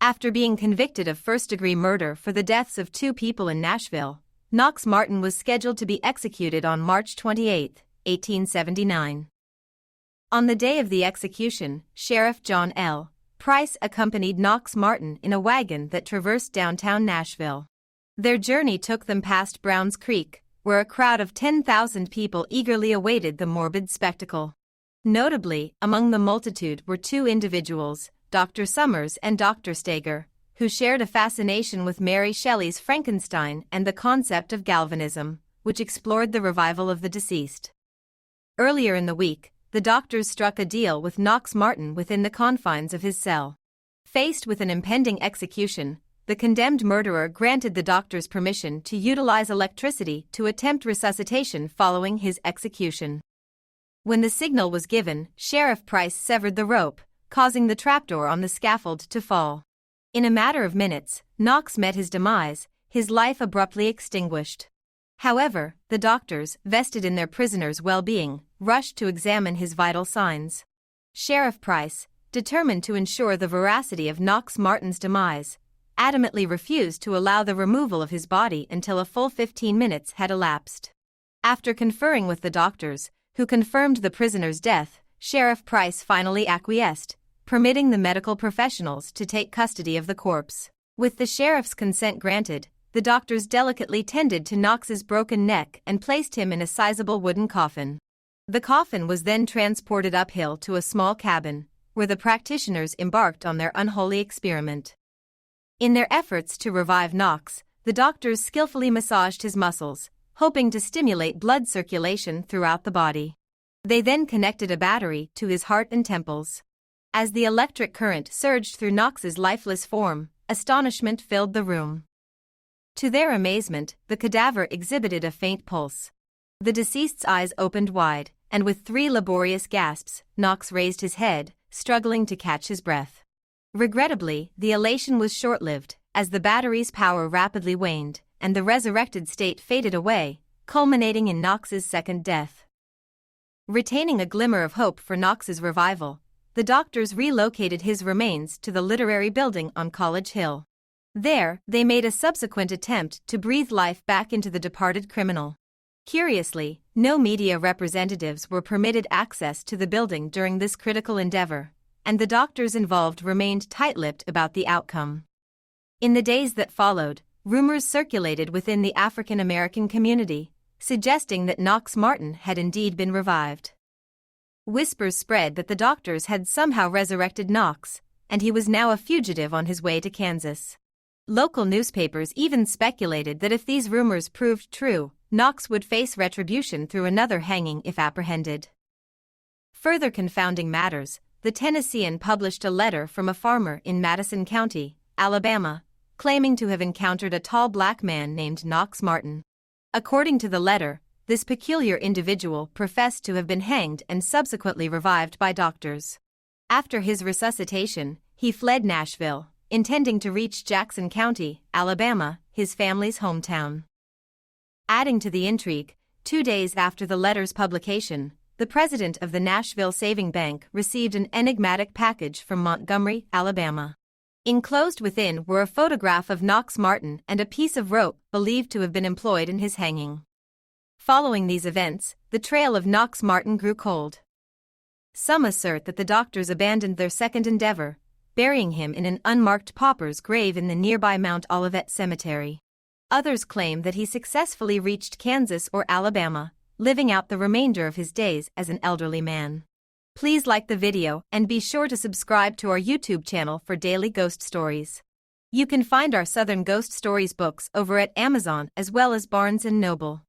After being convicted of first-degree murder for the deaths of 2 people in Nashville, Knox Martin was scheduled to be executed on March 28, 1879. On the day of the execution, Sheriff John L. Price accompanied Knox Martin in a wagon that traversed downtown Nashville. Their journey took them past Browns Creek, where a crowd of 10,000 people eagerly awaited the morbid spectacle. Notably, among the multitude were 2 individuals, Dr. Summers and Dr. Steger, who shared a fascination with Mary Shelley's Frankenstein and the concept of galvanism, which explored the revival of the deceased. Earlier in the week, the doctors struck a deal with Knox Martin within the confines of his cell. Faced with an impending execution, the condemned murderer granted the doctors permission to utilize electricity to attempt resuscitation following his execution. When the signal was given, Sheriff Price severed the rope, causing the trapdoor on the scaffold to fall. In a matter of minutes, Knox met his demise, his life abruptly extinguished. However, the doctors, vested in their prisoner's well-being, rushed to examine his vital signs. Sheriff Price, determined to ensure the veracity of Knox Martin's demise, adamantly refused to allow the removal of his body until a full 15 minutes had elapsed. After conferring with the doctors, who confirmed the prisoner's death, Sheriff Price finally acquiesced, permitting the medical professionals to take custody of the corpse. With the sheriff's consent granted, the doctors delicately tended to Knox's broken neck and placed him in a sizable wooden coffin. The coffin was then transported uphill to a small cabin, where the practitioners embarked on their unholy experiment. In their efforts to revive Knox, the doctors skillfully massaged his muscles, hoping to stimulate blood circulation throughout the body. They then connected a battery to his heart and temples. As the electric current surged through Knox's lifeless form, astonishment filled the room. To their amazement, the cadaver exhibited a faint pulse. The deceased's eyes opened wide, and with 3 laborious gasps, Knox raised his head, struggling to catch his breath. Regrettably, the elation was short-lived, as the battery's power rapidly waned, and the resurrected state faded away, culminating in Knox's second death. Retaining a glimmer of hope for Knox's revival, the doctors relocated his remains to the literary building on College Hill. There, they made a subsequent attempt to breathe life back into the departed criminal. Curiously, no media representatives were permitted access to the building during this critical endeavor, and the doctors involved remained tight-lipped about the outcome. In the days that followed, rumors circulated within the African American community, suggesting that Knox Martin had indeed been revived. Whispers spread that the doctors had somehow resurrected Knox, and he was now a fugitive on his way to Kansas. Local newspapers even speculated that if these rumors proved true, Knox would face retribution through another hanging if apprehended. Further confounding matters, the Tennessean published a letter from a farmer in Madison County, Alabama, claiming to have encountered a tall black man named Knox Martin. According to the letter, this peculiar individual professed to have been hanged and subsequently revived by doctors. After his resuscitation, he fled Nashville, intending to reach Jackson County, Alabama, his family's hometown. Adding to the intrigue, 2 days after the letter's publication, the president of the Nashville Saving Bank received an enigmatic package from Montgomery, Alabama. Enclosed within were a photograph of Knox Martin and a piece of rope believed to have been employed in his hanging. Following these events, the trail of Knox Martin grew cold. Some assert that the doctors abandoned their second endeavor, burying him in an unmarked pauper's grave in the nearby Mount Olivet Cemetery. Others claim that he successfully reached Kansas or Alabama, living out the remainder of his days as an elderly man. Please like the video and be sure to subscribe to our YouTube channel for daily ghost stories. You can find our Southern Ghost Stories books over at Amazon as well as Barnes & Noble.